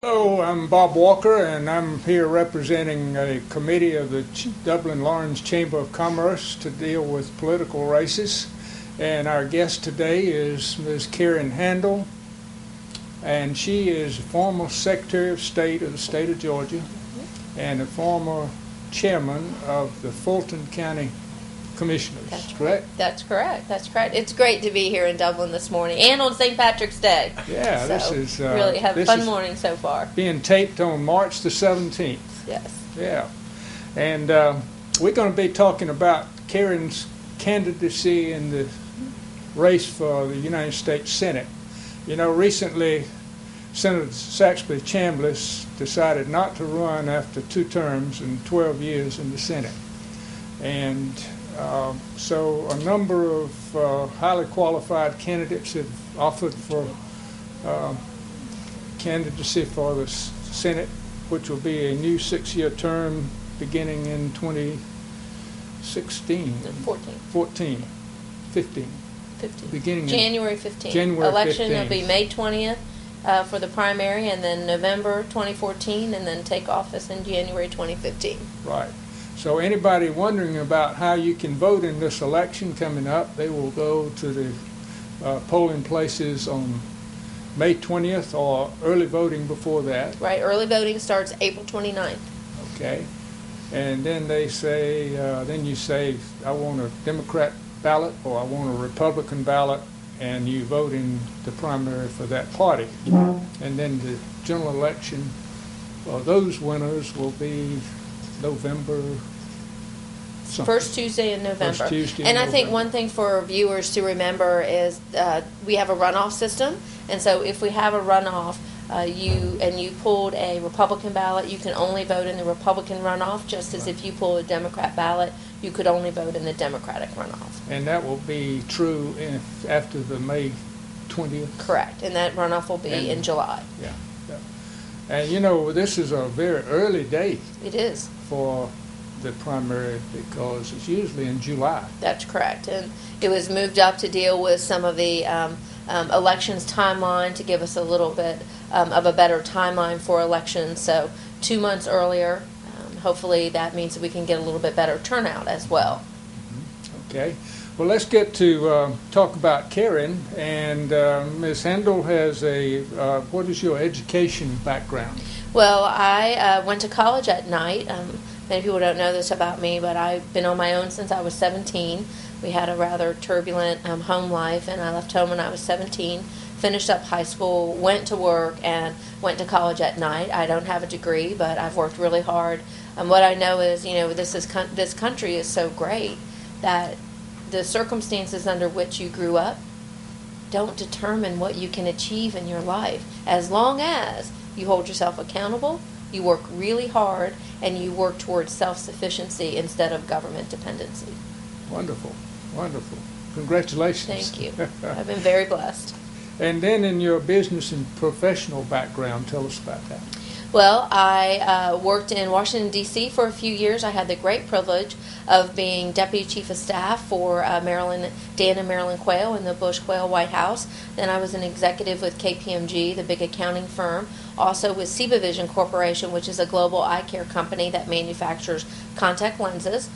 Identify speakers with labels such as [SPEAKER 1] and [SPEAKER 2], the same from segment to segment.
[SPEAKER 1] Hello, I'm Bob Walker, and I'm here representing a committee of the Dublin-Lawrence Chamber of Commerce to deal with political races. And our guest today is Ms. Karen Handel, and she is a former Secretary of State of the state of Georgia and a former chairman of the Fulton County Commissioners.
[SPEAKER 2] That's
[SPEAKER 1] correct?
[SPEAKER 2] That's correct. That's correct. It's great to be here in Dublin this morning and on St. Patrick's Day.
[SPEAKER 1] Yeah,
[SPEAKER 2] so
[SPEAKER 1] this is
[SPEAKER 2] really have a fun morning so far.
[SPEAKER 1] Being taped on March the 17th.
[SPEAKER 2] Yes.
[SPEAKER 1] Yeah, and we're going to be talking about Karen's candidacy in the race for the United States Senate. You know, recently Senator Saxby Chambliss decided not to run after 2 terms and 12 years in the Senate. And so a number of highly qualified candidates have offered for candidacy for the Senate, which will be a new 6-year term beginning in 2016. 15. Beginning
[SPEAKER 2] January 15th.
[SPEAKER 1] January
[SPEAKER 2] Election
[SPEAKER 1] 15th.
[SPEAKER 2] will be May 20th for the primary, and then November 2014, and then take office in January 2015.
[SPEAKER 1] Right. So anybody wondering about how you can vote in this election coming up, they will go to the polling places on May 20th or early voting before that.
[SPEAKER 2] Right. Early voting starts April 29th.
[SPEAKER 1] Okay. And then they say, then you say, I want a Democrat ballot or I want a Republican ballot, and you vote in the primary for that party. And then the general election, well, those winners will be November something.
[SPEAKER 2] First Tuesday in November.
[SPEAKER 1] First Tuesday in
[SPEAKER 2] and I think
[SPEAKER 1] November.
[SPEAKER 2] one thing for viewers to remember is we have a runoff system, and so if we have a runoff, you pulled a Republican ballot, you can only vote in the Republican runoff, just as if you pulled a Democrat ballot, you could only vote in the Democratic runoff.
[SPEAKER 1] And that will be true after the May 20th?
[SPEAKER 2] Correct, and that runoff will be in July.
[SPEAKER 1] Yeah. And you know, this is a very early date.
[SPEAKER 2] It is.
[SPEAKER 1] For the primary, because it's usually in July.
[SPEAKER 2] That's correct, and it was moved up to deal with some of the elections timeline to give us a little bit of a better timeline for elections. So 2 months earlier, hopefully that means that we can get a little bit better turnout as well.
[SPEAKER 1] Okay. Well, let's get to talk about Karen. And Ms. Handel has what is your education background?
[SPEAKER 2] Well, I went to college at night. Many people don't know this about me, but I've been on my own since I was 17. We had a rather turbulent home life, and I left home when I was 17, finished up high school, went to work, and went to college at night. I don't have a degree, but I've worked really hard. And what I know is, you know, this country is so great that the circumstances under which you grew up don't determine what you can achieve in your life, as long as you hold yourself accountable, you work really hard, and you work towards self-sufficiency instead of government dependency.
[SPEAKER 1] Wonderful, wonderful. Congratulations.
[SPEAKER 2] Thank you. I've been very blessed.
[SPEAKER 1] And then in your business and professional background, tell us about that.
[SPEAKER 2] Well, I worked in Washington, D.C. for a few years. I had the great privilege of being Deputy Chief of Staff for Dan and Marilyn Quayle in the Bush Quayle White House. Then I was an executive with KPMG, the big accounting firm, also with CIBA Vision Corporation, which is a global eye care company that manufactures contact lenses.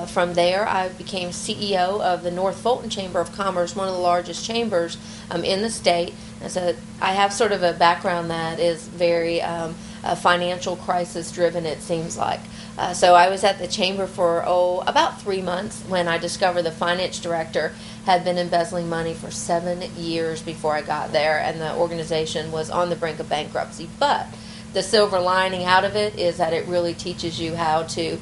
[SPEAKER 2] From there, I became CEO of the North Fulton Chamber of Commerce, one of the largest chambers in the state. And so I have sort of a background that is very financial crisis driven, it seems like. So I was at the chamber for about 3 months when I discovered the finance director had been embezzling money for 7 years before I got there, and the organization was on the brink of bankruptcy. But the silver lining out of it is that it really teaches you how to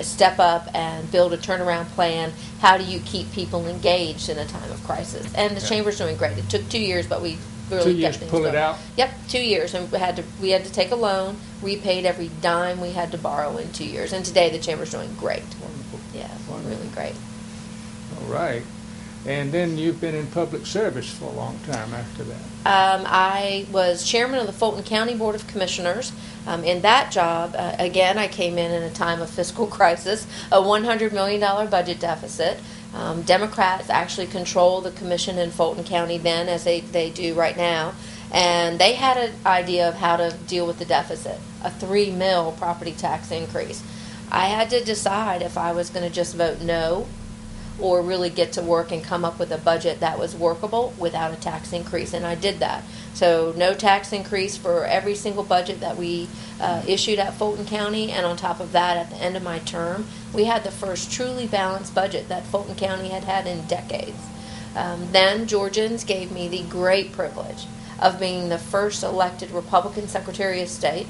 [SPEAKER 2] step up and build a turnaround plan. How do you keep people engaged in a time of crisis? And the chamber's doing great. It took 2 years, but we really
[SPEAKER 1] 2 years to pull it out?
[SPEAKER 2] Yep, 2 years. And we had to take a loan, repaid every dime we had to borrow in 2 years. And today the chamber's doing great.
[SPEAKER 1] Wonderful.
[SPEAKER 2] Yeah,
[SPEAKER 1] Wonderful.
[SPEAKER 2] Really great.
[SPEAKER 1] All right. And then you've been in public service for a long time after that.
[SPEAKER 2] I was chairman of the Fulton County Board of Commissioners. In that job, again, I came in a time of fiscal crisis, a $100 million budget deficit. Democrats actually control the commission in Fulton County then, as they do right now. And they had an idea of how to deal with the deficit, a $3 million property tax increase. I had to decide if I was going to just vote no or really get to work and come up with a budget that was workable without a tax increase, and I did that. So no tax increase for every single budget that we issued at Fulton County, and on top of that, at the end of my term, we had the first truly balanced budget that Fulton County had had in decades. Then Georgians gave me the great privilege of being the first elected Republican Secretary of State.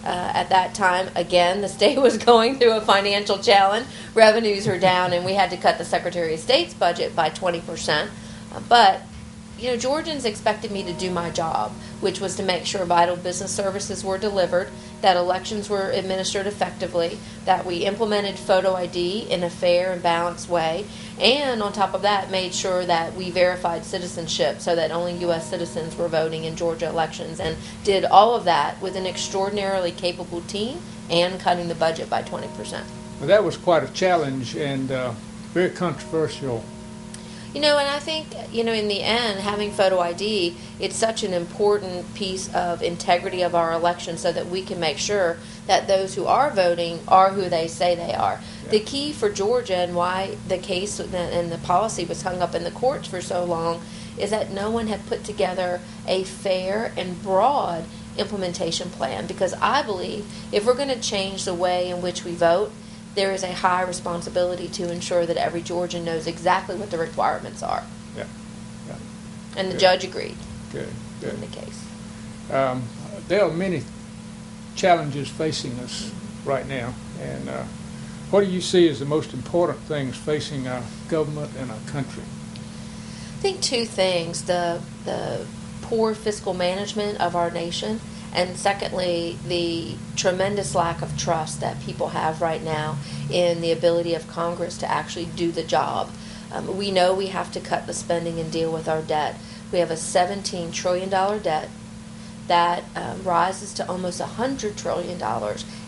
[SPEAKER 2] At that time, again, the state was going through a financial challenge. Revenues were down, and we had to cut the Secretary of State's budget by 20%. But, Georgians expected me to do my job, which was to make sure vital business services were delivered, that elections were administered effectively, that we implemented photo ID in a fair and balanced way, and on top of that, made sure that we verified citizenship so that only U.S. citizens were voting in Georgia elections, and did all of that with an extraordinarily capable team and cutting the budget by 20%.
[SPEAKER 1] Well, that was quite a challenge and very controversial.
[SPEAKER 2] And I think, in the end, having photo ID, it's such an important piece of integrity of our election so that we can make sure that those who are voting are who they say they are. Yeah. The key for Georgia and why the case and the policy was hung up in the courts for so long is that no one had put together a fair and broad implementation plan, because I believe if we're going to change the way in which we vote, there is a high responsibility to ensure that every Georgian knows exactly what the requirements are.
[SPEAKER 1] Yeah.
[SPEAKER 2] And the judge agreed.
[SPEAKER 1] Good.
[SPEAKER 2] In the case.
[SPEAKER 1] There are many challenges facing us right now, and what do you see as the most important things facing our government and our country?
[SPEAKER 2] I think two things: the poor fiscal management of our nation, and secondly, the tremendous lack of trust that people have right now in the ability of Congress to actually do the job. We know we have to cut the spending and deal with our debt. We have a $17 trillion debt that rises to almost $100 trillion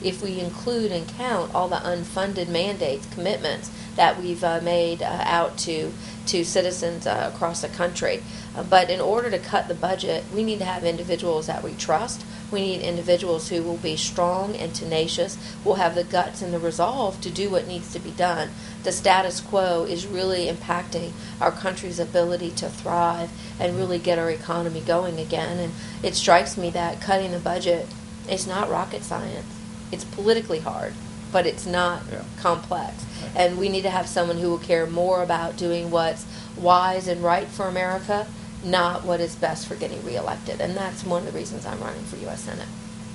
[SPEAKER 2] if we include and count all the unfunded mandates, commitments that we've made out to citizens across the country. But in order to cut the budget, we need to have individuals that we trust. We need individuals who will be strong and tenacious, will have the guts and the resolve to do what needs to be done. The status quo is really impacting our country's ability to thrive and really get our economy going again. And it strikes me that cutting the budget is not rocket science. It's politically hard, but it's not complex. And we need to have someone who will care more about doing what's wise and right for America, not what is best for getting reelected. And that's one of the reasons I'm running for U.S. Senate.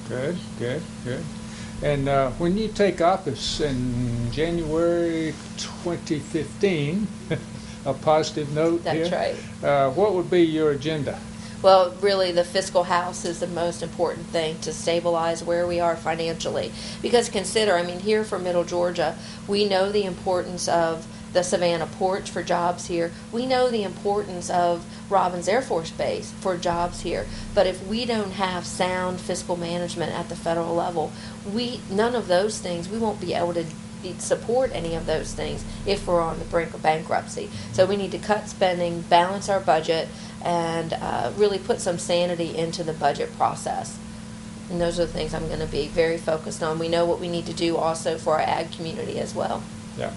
[SPEAKER 1] Good. And when you take office in January 2015, a positive note
[SPEAKER 2] That's
[SPEAKER 1] here.
[SPEAKER 2] right.
[SPEAKER 1] What would be your agenda?
[SPEAKER 2] Well, really, the fiscal house is the most important thing to stabilize where we are financially. Because consider, here for Middle Georgia, we know the importance of the Savannah Port for jobs here. We know the importance of Robins Air Force Base for jobs here. But if we don't have sound fiscal management at the federal level, none of those things, we won't be able to support any of those things if we're on the brink of bankruptcy. So we need to cut spending, balance our budget, and really put some sanity into the budget process. And those are the things I'm going to be very focused on. We know what we need to do also for our ag community as well.
[SPEAKER 1] Yeah.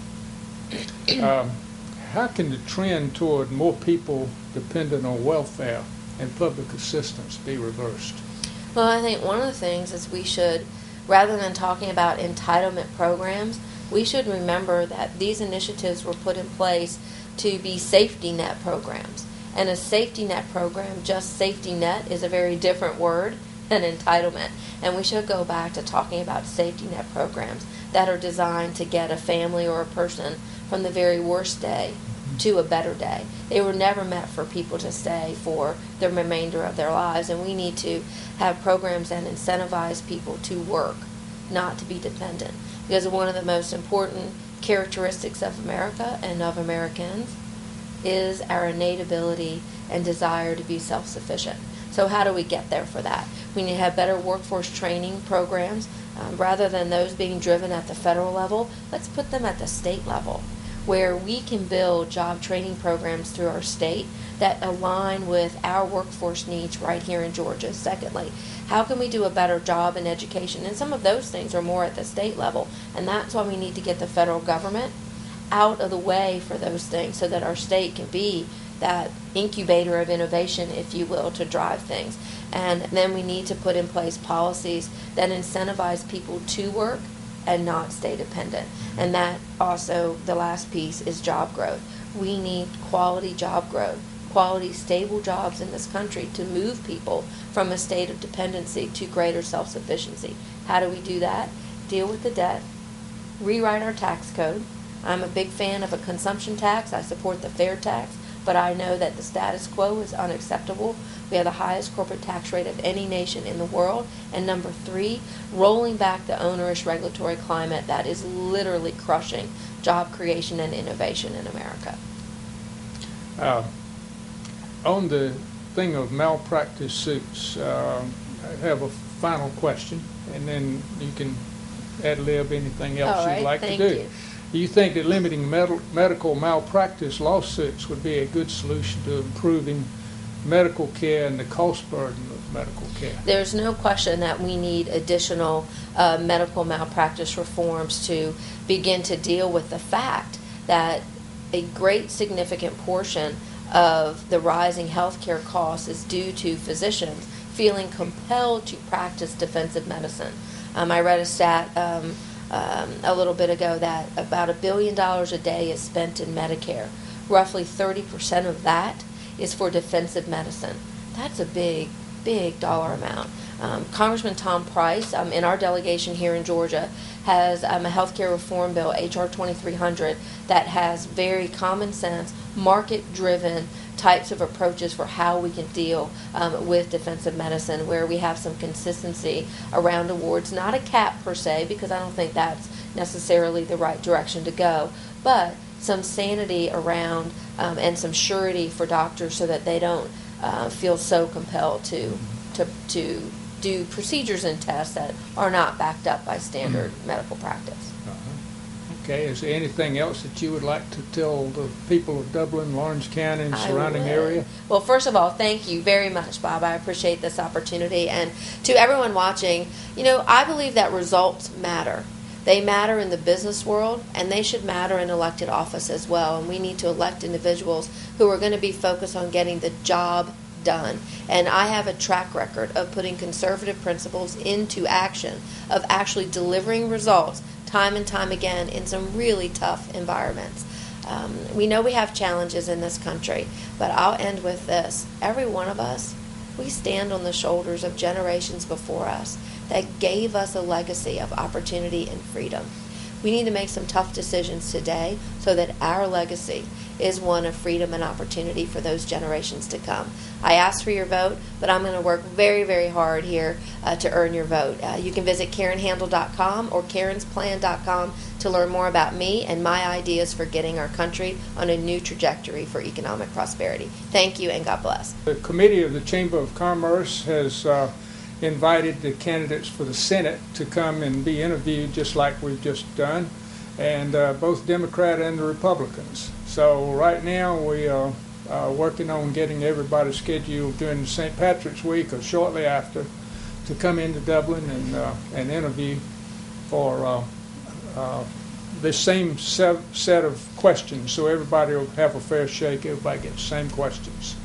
[SPEAKER 1] How can the trend toward more people dependent on welfare and public assistance be reversed?
[SPEAKER 2] Well, I think one of the things is we should, rather than talking about entitlement programs, we should remember that these initiatives were put in place to be safety net programs. And a safety net program, just safety net, is a very different word than entitlement. And we should go back to talking about safety net programs that are designed to get a family or a person from the very worst day to a better day. They were never meant for people to stay for the remainder of their lives. And we need to have programs that incentivize people to work, not to be dependent. Because one of the most important characteristics of America and of Americans is our innate ability and desire to be self-sufficient. So how do we get there for that? We need to have better workforce training programs. Rather than those being driven at the federal level, let's put them at the state level. where we can build job training programs through our state that align with our workforce needs right here in Georgia. Secondly, how can we do a better job in education? And some of those things are more at the state level, and that's why we need to get the federal government out of the way for those things so that our state can be that incubator of innovation, if you will, to drive things. And then we need to put in place policies that incentivize people to work and not stay dependent. And that also, the last piece, is job growth. We need quality job growth, quality stable jobs in this country to move people from a state of dependency to greater self-sufficiency. How do we do that? Deal with the debt, rewrite our tax code. I'm a big fan of a consumption tax. I support the fair tax, but I know that the status quo is unacceptable. We have the highest corporate tax rate of any nation in the world. And number 3, rolling back the onerous regulatory climate that is literally crushing job creation and innovation in America.
[SPEAKER 1] On the thing of malpractice suits, I have a final question, and then you can ad-lib anything else you'd like to do. Do you think that limiting medical malpractice lawsuits would be a good solution to improving medical care and the cost burden of medical care?
[SPEAKER 2] There's no question that we need additional medical malpractice reforms to begin to deal with the fact that a great significant portion of the rising healthcare costs is due to physicians feeling compelled to practice defensive medicine. I read a stat a little bit ago that about $1 billion a day is spent in Medicare. Roughly 30% of that is for defensive medicine. That's a big, big dollar amount. Congressman Tom Price, in our delegation here in Georgia, has a healthcare reform bill, H.R. 2300, that has very common sense, market-driven types of approaches for how we can deal with defensive medicine, where we have some consistency around awards, not a cap per se, because I don't think that's necessarily the right direction to go, but some sanity around and some surety for doctors so that they don't feel so compelled to do procedures and tests that are not backed up by standard medical practice.
[SPEAKER 1] Okay, is there anything else that you would like to tell the people of Dublin, Lawrence County, and surrounding area?
[SPEAKER 2] Well, first of all, thank you very much, Bob. I appreciate this opportunity. And to everyone watching, I believe that results matter. They matter in the business world, and they should matter in elected office as well. And we need to elect individuals who are going to be focused on getting the job done. And I have a track record of putting conservative principles into action, of actually delivering results time and time again in some really tough environments. We know we have challenges in this country, but I'll end with this. Every one of us, we stand on the shoulders of generations before us that gave us a legacy of opportunity and freedom. We need to make some tough decisions today so that our legacy is one of freedom and opportunity for those generations to come. I asked for your vote, but I'm going to work very, very hard here to earn your vote. You can visit KarenHandel.com or KarensPlan.com to learn more about me and my ideas for getting our country on a new trajectory for economic prosperity. Thank you, and God bless.
[SPEAKER 1] The committee of the Chamber of Commerce has invited the candidates for the Senate to come and be interviewed just like we've just done, and both Democrat and the Republicans. So right now we are working on getting everybody scheduled during the St. Patrick's Week or shortly after to come into Dublin and interview for the same set of questions, so everybody will have a fair shake, everybody gets the same questions.